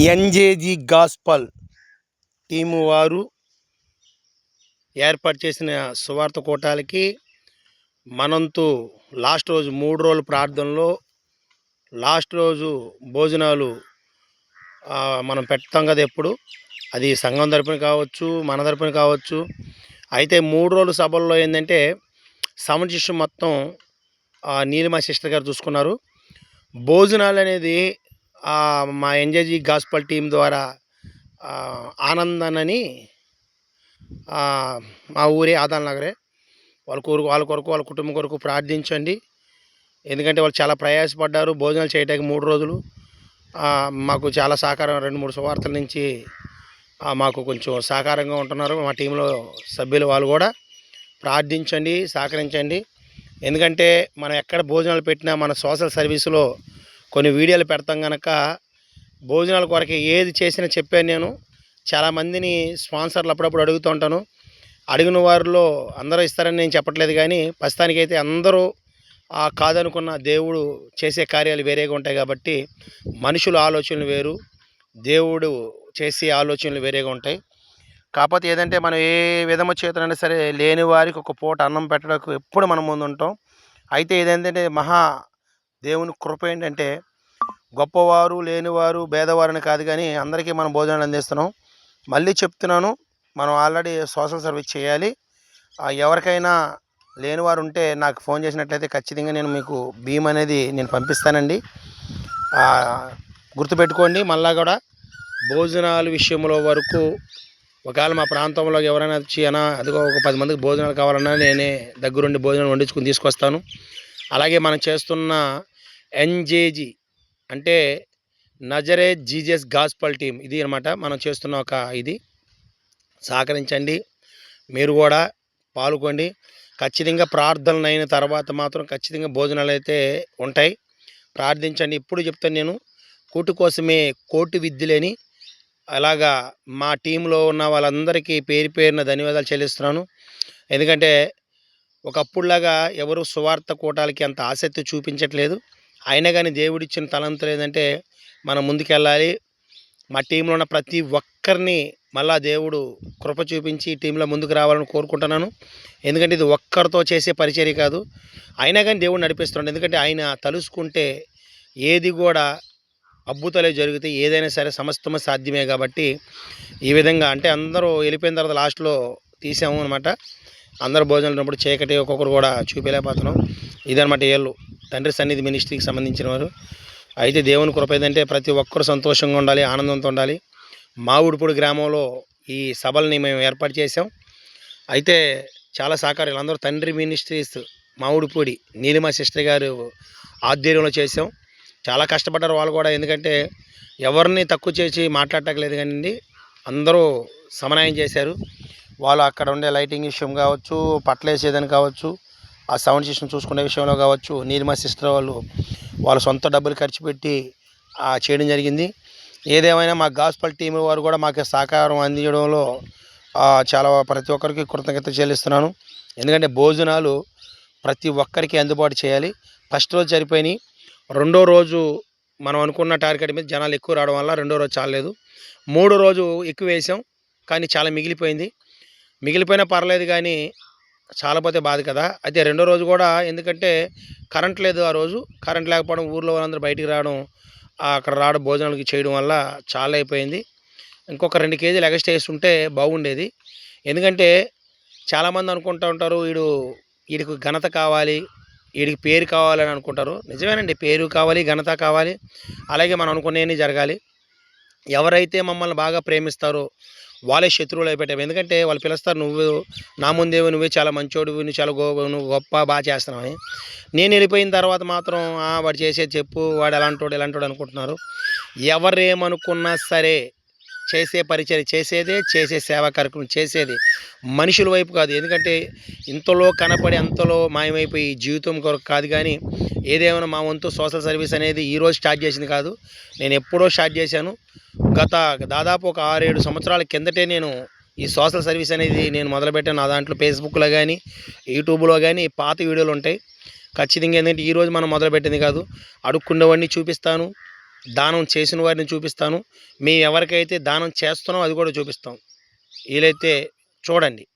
ఎన్జేజీ gospel team వారు ఏర్పాటు చేసిన సువార్త కూటాలకి మనంతు లాస్ట్ రోజు 3 రోజుల ప్రార్థనలో లాస్ట్ రోజు భోజనాలు మనం పెడతాం కదా. ఎప్పుడు అది సంఘం తరపున కావచ్చు, మన తరపున కావచ్చు. అయితే 3 రోజుల సభల్లో ఏంటంటే సముచిషం మొత్తం నీలిమా సిస్టర్ గారు చూసుకున్నారు. భోజనాలు అనేది మా ఎన్జేజీ గాస్పల్ టీం ద్వారా ఆనందనని మా ఊరే ఆదాల్ నగరే వాళ్ళ కొరకు వాళ్ళ కుటుంబం కొరకు ప్రార్థించండి. ఎందుకంటే వాళ్ళు చాలా ప్రయాసపడ్డారు భోజనాలు చేయడానికి 3 రోజులు. మాకు చాలా సహకారం 2-3 సువార్తల నుంచి మాకు కొంచెం సహకారంగా ఉంటున్నారు. మా టీంలో సభ్యులు వాళ్ళు కూడా ప్రార్థించండి, సహకరించండి. ఎందుకంటే మనం ఎక్కడ భోజనాలు పెట్టినా మన సోషల్ సర్వీసులో కొన్ని వీడియోలు పెడతాం కనుక భోజనాల కొరకు ఏది చేసినా చెప్పాను. నేను చాలామందిని స్పాన్సర్లు అప్పుడప్పుడు అడుగుతూ ఉంటాను. అడిగిన వారిలో అందరూ ఇస్తారని నేను చెప్పట్లేదు, కానీ ప్రస్తుతానికైతే అందరూ కాదనుకున్న దేవుడు చేసే కార్యాలు వేరేగా ఉంటాయి. కాబట్టి మనుషుల ఆలోచనలు వేరు, దేవుడు చేసే ఆలోచనలు వేరేగా ఉంటాయి. కాకపోతే ఏదంటే మనం ఏ విధము చేతనైనా సరే లేని వారికి ఒక పూట అన్నం పెట్టడానికి ఎప్పుడు మనం ముందు ఉంటాం. అయితే ఏదేంటంటే మహా దేవుని కృప ఏంటంటే గొప్పవారు లేనివారు భేదవారని కాదు, కానీ అందరికీ మనం భోజనాలు అందిస్తున్నాం. మళ్ళీ చెప్తున్నాను, మనం ఆల్రెడీ సోషల్ సర్వీస్ చేయాలి. ఎవరికైనా లేనివారు ఉంటే నాకు ఫోన్ చేసినట్లయితే ఖచ్చితంగా నేను మీకు భీమ్ అనేది నేను పంపిస్తానండి. గుర్తుపెట్టుకోండి. మళ్ళా కూడా భోజనాల విషయంలో వరకు ఒకవేళ మా ప్రాంతంలో ఎవరైనా వచ్చి అదిగో ఒక 10 మందికి భోజనాలు కావాలన్నా నేనే దగ్గరుండి భోజనాలు వండించుకుని తీసుకొస్తాను. అలాగే మనం చేస్తున్న ఎన్జేజీ అంటే నజరేత్ జీసస్ గాస్పల్ టీం ఇది అనమాట. మనం చేస్తున్న ఒక ఇది సహకరించండి, మీరు కూడా పాల్గొండి. ఖచ్చితంగా ప్రార్థనలు అయిన తర్వాత మాత్రం ఖచ్చితంగా భోజనాలు అయితే ఉంటాయి. ప్రార్థించండి. ఇప్పుడు చెప్తాను నేను, కూటు కోసమే కోటి విద్యలేని అలాగా మా టీంలో ఉన్న వాళ్ళందరికీ పేరు పేరున ధన్యవాదాలు చెల్లిస్తున్నాను. ఎందుకంటే ఒకప్పుడులాగా ఎవరు సువార్త కూటాలకి అంత ఆసక్తి చూపించట్లేదు. అయినా కానీ దేవుడిచ్చిన తలంతులు ఏంటంటే మనం ముందుకెళ్ళాలి. మా టీంలో ఉన్న ప్రతి ఒక్కరిని మళ్ళా దేవుడు కృప చూపించి టీంలో ముందుకు రావాలని కోరుకుంటున్నాను. ఎందుకంటే ఇది ఒక్కరితో చేసే పరిచర్య కాదు, అయినా కానీ దేవుడు నడిపిస్తున్నాడు. ఎందుకంటే ఆయన తలుసుకుంటే ఏది కూడా అద్భుతాలే జరుగుతాయి, ఏదైనా సరే సమస్తము సాధ్యమే. కాబట్టి ఈ విధంగా అంటే అందరూ వెళ్ళిపోయిన తర్వాత లాస్ట్లో తీసాము అనమాట. అందరూ భోజనాలు ఉన్నప్పుడు చీకటి ఒక్కొక్కరు కూడా చూపించలేకపోతున్నాం. ఇదనమాట ఏళ్ళు తండ్రి సన్నిధి మినిస్ట్రీకి సంబంధించిన వారు. అయితే దేవుని కృప ఏంటంటే ప్రతి ఒక్కరు సంతోషంగా ఉండాలి, ఆనందంతో ఉండాలి. మావుడిపూడి గ్రామంలో ఈ సభల్ని మేము ఏర్పాటు చేసాం. అయితే చాలా సహకారాలు అందరూ తండ్రి మినిస్ట్రీస్ మావుడిపూడి నీలిమా సిస్టర్ గారు ఆధ్వర్యంలో చేసాం. చాలా కష్టపడ్డారు వాళ్ళు కూడా. ఎందుకంటే ఎవరిని తక్కువ చేసి మాట్లాడటలేదు కానీ అందరూ సమన్వయం చేశారు. వాళ్ళు అక్కడ ఉండే లైటింగ్ విషయం కావచ్చు, పట్లేసేదని కావచ్చు, ఆ సౌండ్ సిస్టమ్ చూసుకునే విషయంలో కావచ్చు, నీలిమా సిస్టర్ వాళ్ళ సొంత డబ్బులు ఖర్చు పెట్టి చేయడం జరిగింది. ఏదేమైనా మా గాస్పల్ టీం వారు కూడా మాకు సహకారం అందించడంలో చాలా ప్రతి ఒక్కరికి కృతజ్ఞత చెల్లిస్తున్నాను. ఎందుకంటే భోజనాలు ప్రతి ఒక్కరికి అందుబాటు చేయాలి. ఫస్ట్ రోజు సరిపోయినాయి, రెండో రోజు మనం అనుకున్న టార్గెట్ మీద జనాలు ఎక్కువ రావడం వల్ల రెండో రోజు చాలలేదు. 3వ రోజు ఎక్కువ వేసాం, కానీ చాలా మిగిలిపోయినా పర్లేదు, కానీ చాలాపోతే బాధ కదా. అయితే రెండో రోజు కూడా ఎందుకంటే కరెంట్ లేదు. ఆ రోజు కరెంట్ లేకపోవడం, ఊర్లో వాళ్ళందరూ బయటికి రావడం, అక్కడ రావడం భోజనాలకి చేయడం వల్ల చాలా అయిపోయింది. ఇంకొక 2 కేజీలు ఎక్స్ట్రా వేసి ఉంటే బాగుండేది. ఎందుకంటే చాలామంది అనుకుంటూ ఉంటారు వీడికి ఘనత కావాలి, వీడికి పేరు కావాలని అనుకుంటారు. నిజమేనండి, పేరు కావాలి, ఘనత కావాలి, అలాగే మనం అనుకునేవి జరగాలి. ఎవరైతే మమ్మల్ని బాగా ప్రేమిస్తారో వాళ్ళే శత్రువులు అయిపోయావు. ఎందుకంటే వాళ్ళు పిలుస్తారు, నువ్వు నా ముందేవి నువ్వే చాలా మంచోడివి, నువ్వు చాలా నువ్వు గొప్ప బాగా చేస్తున్నావని. నేను వెళ్ళిపోయిన తర్వాత మాత్రం వాడు చేసేది చెప్పు, వాడు ఎలాంటోడు అనుకుంటున్నారు. ఎవరేమనుకున్నా సరే చేసే పరిచయం చేసేదే, చేసే సేవా కార్యక్రమం చేసేది మనుషుల వైపు కాదు. ఎందుకంటే ఇంతలో కనపడి అంతలో మాయమైపోయి జీవితం కొరకు కాదు. కానీ ఏదేమైనా మా వంతు సోషల్ సర్వీస్ అనేది ఈరోజు స్టార్ట్ చేసింది కాదు, నేను ఎప్పుడో స్టార్ట్ చేశాను. దాదాపు ఒక 6-7 సంవత్సరాల కిందటే నేను ఈ సోషల్ సర్వీస్ అనేది నేను మొదలుపెట్టాను. నా దాంట్లో ఫేస్బుక్లో కానీ యూట్యూబ్లో కానీ పాత వీడియోలు ఉంటాయి. ఖచ్చితంగా ఏంటంటే ఈరోజు మనం మొదలుపెట్టింది కాదు, అడుక్కునేవాడిని చూపిస్తాను, దానం చేసిన వారిని చూపిస్తాను. మేము ఎవరికైతే దానం చేస్తున్నామో అది కూడా చూపిస్తాం. వీలైతే చూడండి.